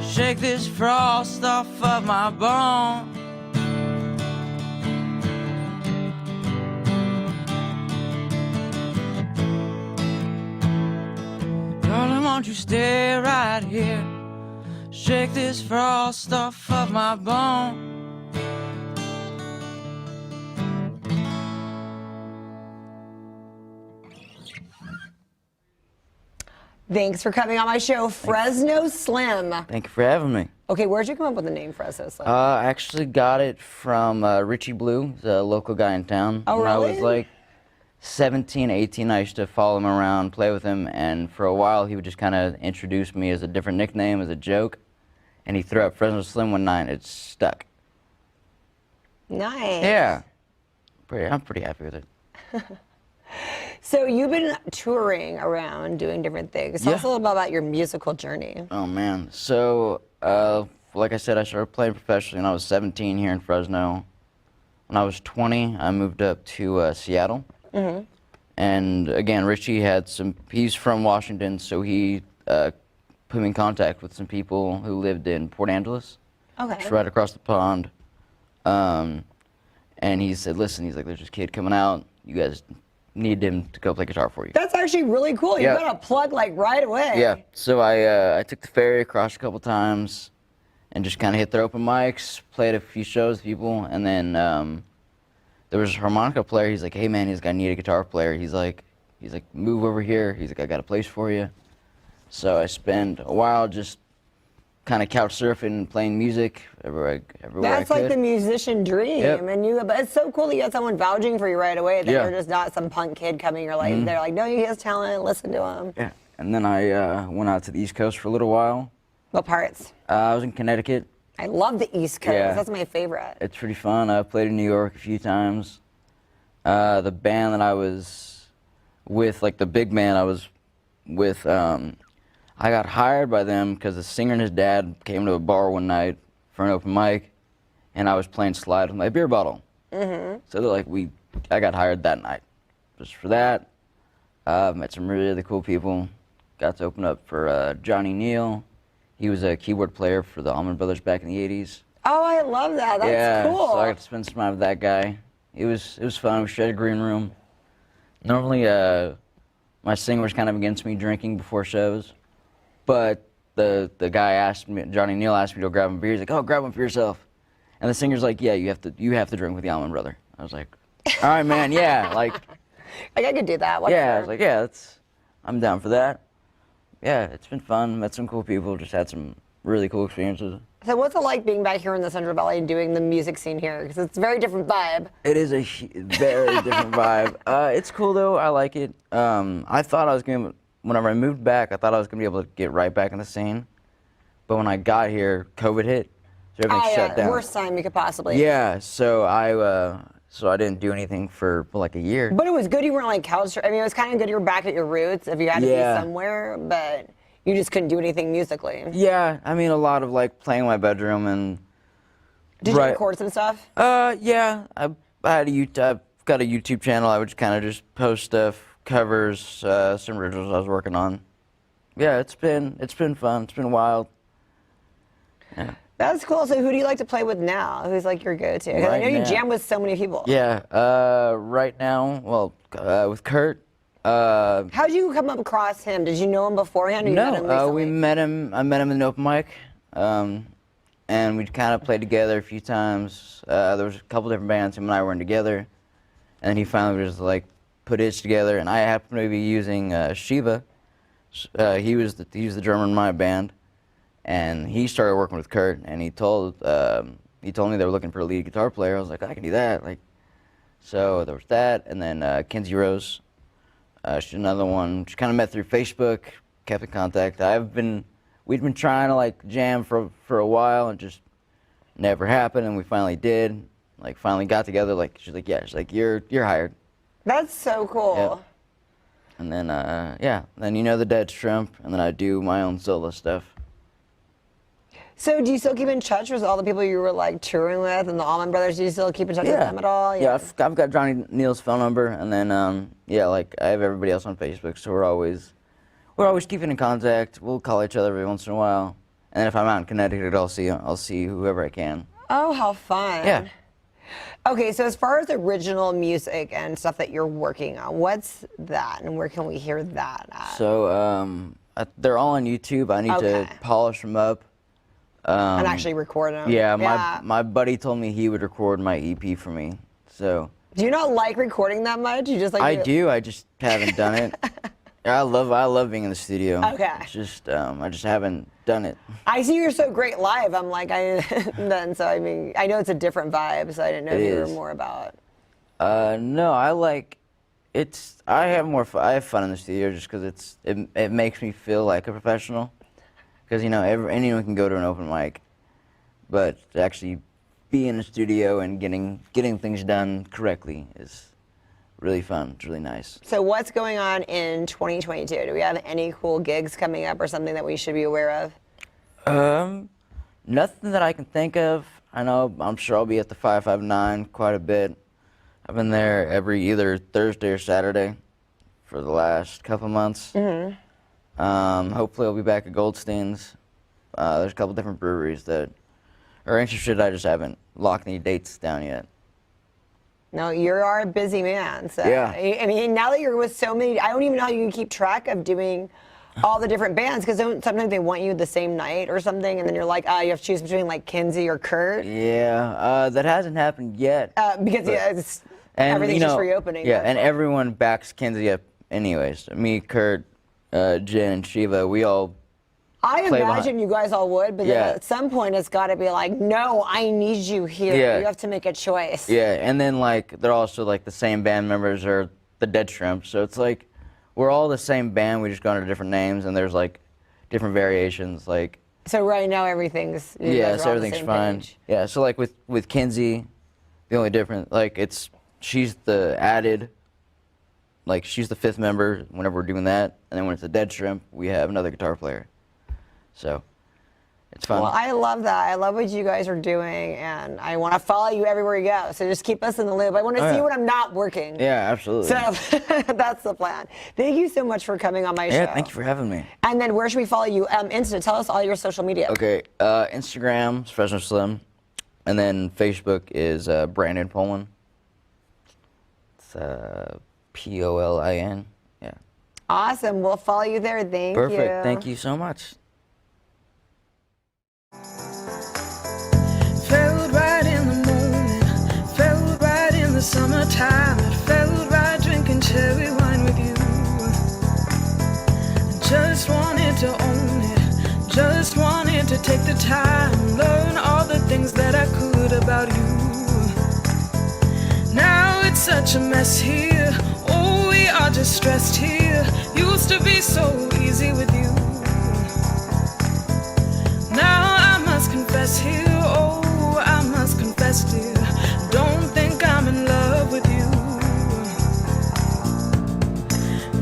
Shake this frost off of my bone. Darling, won't you stay right here? Shake this frost off of my bone. Thanks for coming on my show, Fresno Slim. Thank you for having me. Okay, where'd you come up with the name Fresno Slim? I actually got it from Richie Blue, the local guy in town. Oh, When I really? was like 17, 18, I used to follow him around, play with him, and for a while he would just kind of introduce me as a different nickname, as a joke, and he threw out Fresno Slim one night, and it stuck. Nice. Yeah. I'm pretty happy with it. So you've been touring around doing different things. Tell us a little bit about your musical journey. Oh, man. So, like I said, I started playing professionally when I was 17 here in Fresno. When I was 20, I moved up to Seattle. Mm-hmm. And again, Richie had he's from Washington, so he put me in contact with some people who lived in Port Angeles. Okay. Just right across the pond. And he said, listen, he's like, there's this kid coming out. You guys need him to go play guitar for you. That's actually really cool. You Yeah. got a plug like right away. Yeah, so I took the ferry across a couple times and just kind of hit their open mics, played a few shows with people, and then there was a harmonica player. He's like, hey man, he's like, I need a guitar player. He's like, move over here. He's like, I got a place for you. So I spent a while just kind of couch surfing and playing music everywhere That's I could. like the musician dream. Yep. And but it's so cool that you had someone vouching for you right away, that Yeah. you're just not some punk kid coming. You're like, they're like, no, he has talent. Listen to him. Yeah, and then I went out to the East Coast for a little while. What parts? I was in Connecticut. I love the East Coast. Yeah. That's my favorite. It's pretty fun. I played in New York a few times. The band that I was with, like the big band I was with, I got hired by them because the singer and his dad came to a bar one night for an open mic, and I was playing slide with my beer bottle. Mm-hmm. So they're like, I got hired that night just for that. Met some really cool people. Got to open up for Johnny Neal. He was a keyboard player for the Allman Brothers back in the 80s. Oh, I love that. That's Yeah, cool. so I got to spend some time with that guy. It was fun. We shared a green room. Normally, my singer was kind of against me drinking before shows, but the guy asked me, Johnny Neal asked me to go grab him a beer. He's like, oh, grab one for yourself. And the singer's like, yeah, you have to drink with the Allman Brother. I was like, all right, man, yeah, like, I could do that. yeah. I Whatever. was like, yeah, I'm down for that. Yeah, it's been fun. Met some cool people. Just had some really cool experiences. So what's it like being back here in the Central Valley and doing the music scene here? Because it's a very different vibe. It is a very different vibe. It's cool though. I like it. I thought I was going to, whenever I moved back, I thought I was going to be able to get right back in the scene. But when I got here, COVID hit, so everything shut down. Worst time you could possibly. Yeah, so I didn't do anything for like a year. But it was good you weren't like couch. I mean, it was kind of good you were back at your roots if you had to Yeah. be somewhere, but you just couldn't do anything musically. Yeah, I mean a lot of like playing in my bedroom and. Did you Right. record some stuff? Yeah, I've got a YouTube channel. I would kind of just post stuff, covers, some originals I was working on. Yeah, it's been fun. It's been wild. Yeah. That's cool. So who do you like to play with now? Who's like your go-to? 'Cause I Right know you now. jam with so many people. Yeah. Right now, well, with Kurt. How'd you come up across him? Did you know him beforehand or you met him No, recently? we met him. I met him in an open mic, and we kind of played together a few times. There was a couple different bands him and I were in together, and then he finally just like put his together. And I happened to be using Shiva. He was the drummer in my band, and he started working with Kurt. And he told me they were looking for a lead guitar player. I was like, I can do that. Like, so there was that, and then Kinsey Rose. She's another one. She kind of met through Facebook, kept in contact. We'd been trying to like jam for a while and just never happened, and we finally did. Like finally got together. Like she's like, yeah, she's like, you're hired. That's so cool. Yep. And then then the Dead Shrimp, and then I do my own solo stuff. So do you still keep in touch with all the people you were like touring with and the Allman Brothers? Do you still keep in touch with them at all? Yeah, I've got Johnny Neal's phone number, and then yeah, like I have everybody else on Facebook, so we're always keeping in contact. We'll call each other every once in a while, and then if I'm out in Connecticut, I'll see whoever I can. Oh, how fun! Yeah. Okay, so as far as original music and stuff that you're working on, what's that, and where can we hear that at? So they're all on YouTube. I need to polish them up. And actually record them. Yeah, my buddy told me he would record my EP for me. So. Do you not like recording that much? You just like. I do. I just haven't done it. I love being in the studio. Okay. It's just I just haven't done it. I see you're so great live. I'm like so I mean I know it's a different vibe, so I didn't know if you were more about. No, I like. I have fun in the studio just because it makes me feel like a professional. Because, you know, anyone can go to an open mic, but to actually be in a studio and getting things done correctly is really fun. It's really nice. So what's going on in 2022? Do we have any cool gigs coming up or something that we should be aware of? Nothing that I can think of. I'm sure I'll be at the 559 quite a bit. I've been there every either Thursday or Saturday for the last couple months. Mm-hmm. Hopefully I'll be back at Goldstein's. There's a couple different breweries that are interested. I just haven't locked any dates down yet. No, you are a busy man. So yeah. I mean, now that you're with so many, I don't even know how you can keep track of doing all the different bands, because sometimes they want you the same night or something, and then you're like, you have to choose between like Kinsey or Kurt. Yeah, that hasn't happened yet. Because everything's just reopening. Yeah, and everyone backs Kinsey up anyways. Me, Kurt, Jen, and Shiva, we all I imagine you guys all would, but then at some point it's got to be like, no, I need you here. Yeah. You have to make a choice. Yeah, and then like they're also like the same band members or the Dead Shrimp, so it's like we're all the same band. We just go under different names, and there's like different variations. Like so right now everything's so everything's fine. Page. Yeah, so like with Kinsey, the only difference she's the added. Like, she's the 5th member whenever we're doing that. And then when it's a Dead Shrimp, we have another guitar player. So, it's fun. Well, I love that. I love what you guys are doing, and I want to follow you everywhere you go. So just keep us in the loop. I want to see when I'm not working. Yeah, absolutely. So, that's the plan. Thank you so much for coming on my show. Yeah, thank you for having me. And then where should we follow you? Insta, tell us all your social media. Okay, Instagram is Fresno Slim. And then Facebook is Brandon Poland. It's Polin. Yeah. Awesome. We'll follow you there. Thank you. Perfect. Thank you so much. Felt right in the moment, felt right in the summertime. It felt right drinking cherry wine with you. Just wanted to own it, just wanted to take the time, learn all the things that I could about you. Now it's such a mess here. Oh, we are just stressed here. Used to be so easy with you. Now I must confess here. Oh, I must confess, dear. Don't think I'm in love with you.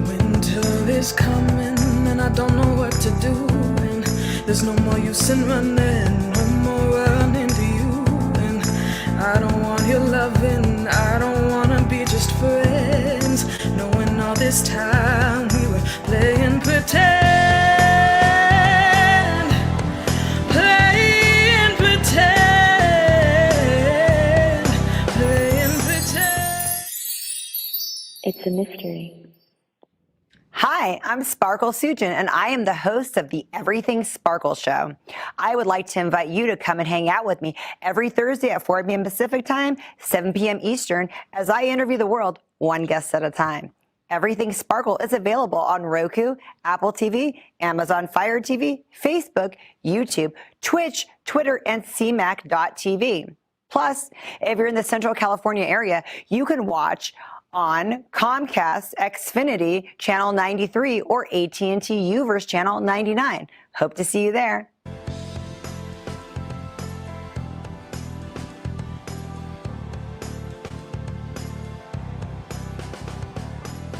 Winter is coming and I don't know what to do. And there's no more use in running, no more running to you. And I don't want your loving, I don't wanna be just friends, knowing all this time we were playing pretend, playing pretend. It's a mystery. Hi, I'm Sparkle Sujin, and I am the host of the Everything Sparkle Show. I would like to invite you to come and hang out with me every Thursday at 4 p.m. Pacific Time, 7 p.m. Eastern, as I interview the world one guest at a time. Everything Sparkle is available on Roku, Apple TV, Amazon Fire TV, Facebook, YouTube, Twitch, Twitter, and CMAC.tv. Plus, if you're in the Central California area, you can watch on Comcast Xfinity Channel 93 or AT&T UVerse Channel 99. Hope to see you there.